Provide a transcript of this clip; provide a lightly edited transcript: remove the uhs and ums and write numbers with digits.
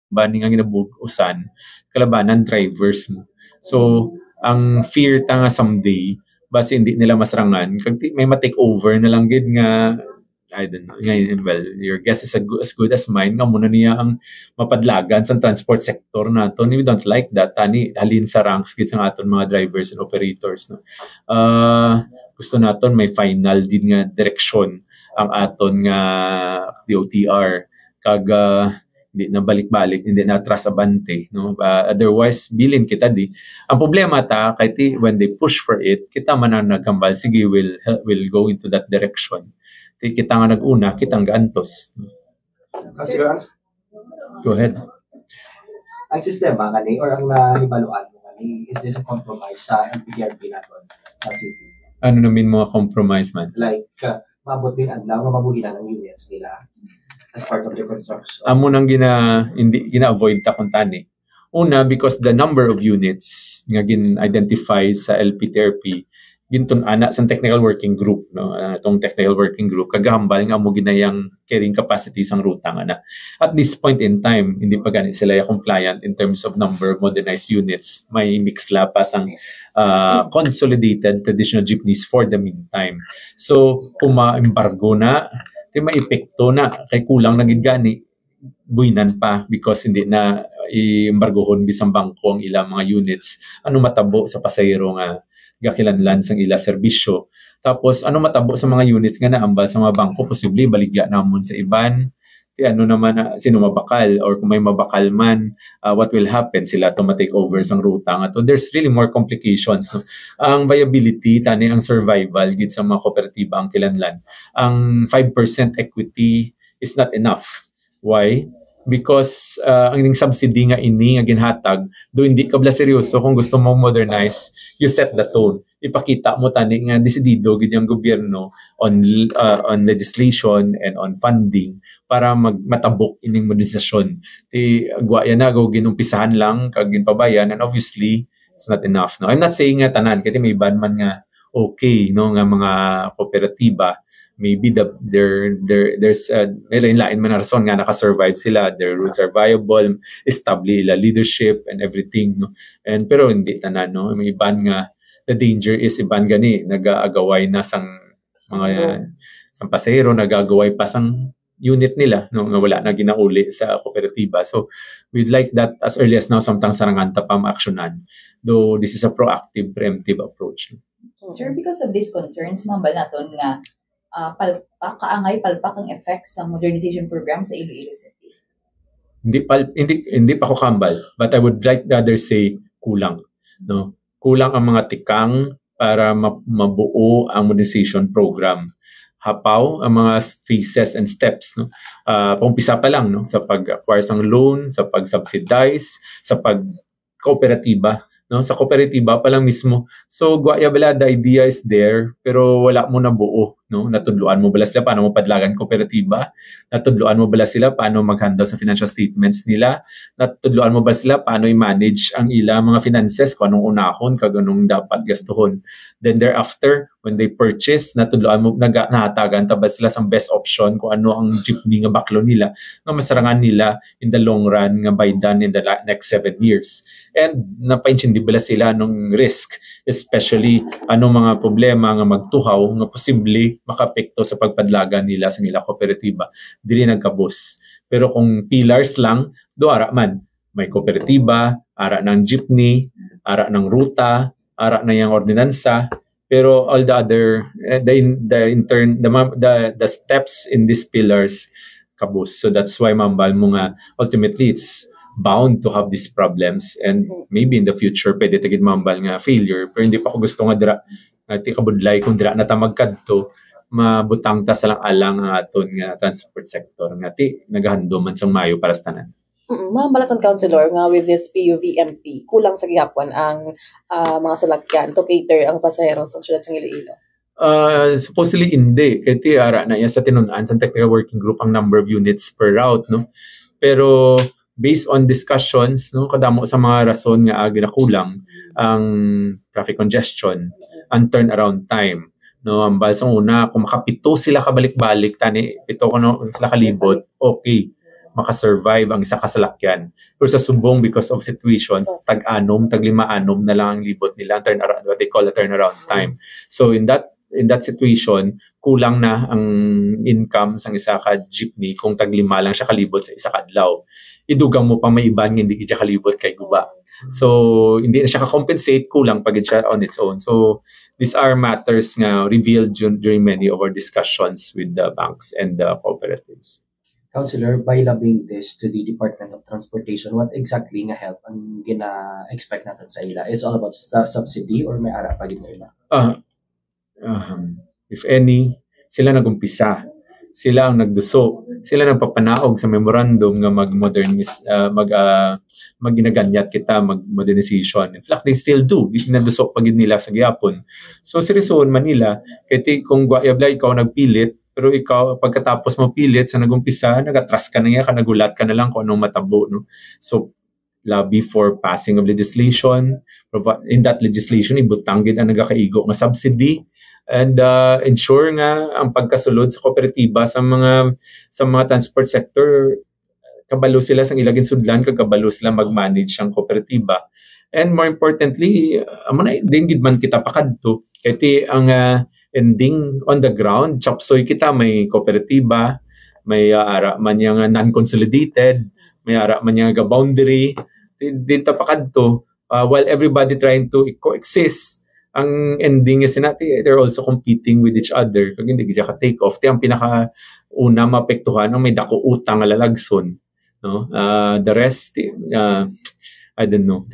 bani nga ginabugusan kalabanan drivers mo. So ang fear ta nga someday base hindi nila masrangan kag may ma-take over na lang gid nga I don't know. Ngayon, well, your guess is as good as mine. Nga muna niya ang mapadlagan sa transport sector naton. We don't like that. Tani, halin sa ranks gid sa aton mga drivers and operators. No? Gusto naton may final din nga direksyon ang aton nga DOTR. Kag hindi na balik-balik, hindi na atras abante. No? Otherwise, bilin kita di. Ang problema ta, kay when they push for it, kita man ang nagkambal, sige, we'll go into that direction. Kita nga nag-una, kita ang gaantos. Go ahead. Ang sistema nga ni, or ang nahibaluan mo nga ni, is this a compromise sa MPRP natin sa city? Ano namin mga compromise man? Like, maabot din adlaw nga mabuhinan ang units nila as part of the construction. Amo nang gina-avoid ta kung tani. Una, because the number of units nga gin-identify sa LPTRP gintun ana sa technical working group, no, itong technical working group kagahambal nga mo ginayang carrying capacity sang ruta nga na at this point in time hindi pa gani sila compliant in terms of number of modernized units. May mix lapas ang consolidated traditional jeepneys for the meantime. So kung ma-embargo na di maepekto na kay kulang na gid gani buinan pa because hindi na i-embargohon bisang bangko ang ilang mga units. Ano matabo sa pasahero nga gakilanlan sang ila serbisyo. Tapos ano matabo sa mga units nga naambal sa mga bangko, posible baligya namon sa iban. Ano naman sino mabakal or kung may mabakal man, what will happen? Sila to ma-take over sang ruta nga to. There's really more complications. No? Ang viability, tani ang survival gid sa mga kooperatiba ang kilanlan. Ang 5% equity is not enough. Why? Because ang subsidy nga ini nga ginhatag do hindi ka bla seryoso kung gusto mo modernize, you set the tone. Ipakita mo tani nga desidido gid ang gobyerno on legislation and on funding para matabok ining modernisasyon. Ti agwa yan na go ginumpisahan lang kag ginpabayan and obviously it's not enough. No, I'm not saying nga tanan kay may ban man nga okay no nga mga kooperatiba. Maybe there's lain man na rason nga naka-survive sila, their roots are viable, establish la leadership and everything, no. And pero hindi tanan, no. May iban nga the danger is iban gani nagaagaway na sang mga sang pasahero, nagaagaway pa sang unit nila, no, nga wala na ginauli sa kooperatiba. So we'd like that as early as now samtang sarangan ta pa ma-aksyonan. Though this is a proactive, preemptive approach. Sir, because of these concerns, mambal naton nga palpak ang effect sa modernization program sa Iloilo City. Hindi pa ko kambal, but I would like rather say kulang, no. Kulang ang mga tikang para mabuo ang modernization program. Hapaw ang mga phases and steps, no. Paumpisa pa lang, no, sa pag-acquire sang loan, sa pag-subsidize, sa pag-kooperatiba, no, sa kooperatiba pa lang mismo. So guaya bala, the idea is there pero wala mo na buo, no. Natudluan mo bala sila paano mo padlagan kooperatiba, natudluan mo bala sila paano mag-handle sa financial statements nila, natudluan mo bala sila paano i-manage ang ilang mga finances, kung anong unahon kag anong dapat gastuhon. Then thereafter when they purchase, natudluan mo nahatagan ta ba sila sa best option kung ano ang jeepney nga baklo nila nga masarangan nila in the long run nga by done in the next 7 years. And napaintindi bala sila nung risk, especially ano mga problema nga magtuhaw nga posible makapekto sa pagpadlagan nila sa nila kooperatiba. Dili nagkabos. Pero kung pillars lang, do ara man. May kooperatiba, ara ng jeepney, ara ng ruta, ara na yung ordinansa, pero all the other the steps in these pillars kabus. So that's why mambal mo nga ultimately it's bound to have these problems and maybe in the future pwede tagid mambal nga failure, pero hindi pa ko gusto nga dira ti kabudlay kung dira na ta magkadto mabutang ta sa lang alang nga aton nga transport sector nga ti nagahando man sang mayo para sa tanan. Balaton Councilor nga with this PUVMP, kulang sa gihapon ang mga salakyan to cater ang pasahero sa syudad sa Iloilo. Supposedly hindi. Kaya ara na yan sa tinunaan sa technical working group ang number of units per route, no. Pero based on discussions, no, kadamo sa mga rason nga ginakulang ang traffic congestion, ang turnaround time, no. Ang basang una kung makapito sila kabalik-balik tani pito kuno sila kalibot, okay. makasurvive ang isa ka salakyan. Pero sa subong, because of situations, tag-anom, tag-lima-anom na lang ang libot nila, turnaround, what they call a turnaround time. So in that situation, kulang na ang income sang isa ka jeepney kung tag-5 lang siya kalibot sa isa ka adlaw. Idugang mo pa may iban nga hindi siya kalibot kay guba. So hindi na siya ka-compensate, kulang pagid siya on its own. So these are matters nga revealed during many of our discussions with the banks and the cooperatives. Councilor, by labing this to the Department of Transportation, what exactly nga help ang gina-expect natin sa ila? Is all about subsidy or may ara pa gid nga ila? If any, sila nagumpisa. Sila ang nagduso. Sila nagpapanaog sa memorandum nga magginaganyat kita, mag-modernization. In fact, they still do. Ginadusok pagid nila sa gihapon. So, seryosoon Manila, kaya kung Guayabla, ikaw nagpilit, pero ikaw, pagkatapos mo pilit sa nagumpisa, nagatras ka na nga, nagulat ka na lang kung anong matabo. No? So, lobby for passing of legislation. In that legislation, ibutanggid ang nagakaigo nga subsidy and ensure nga ang pagkasulod sa kooperatiba sa mga transport sector, kabalo sila sang ilagin sudlan, kabalo sila mag-manage ang kooperatiba. And more importantly, din gid man kita pakadto kay ang ending on the ground, chapsoy kita, may kooperatiba, may ara man yang non-consolidated, may ara man yang boundary, din ta pakadto, while everybody trying to coexist, ang ending is sinati, they're also competing with each other. Kag hindi ka take off, ang pinaka una maapektuhan ang may dako utang nga lalagson, no? The rest I don't know.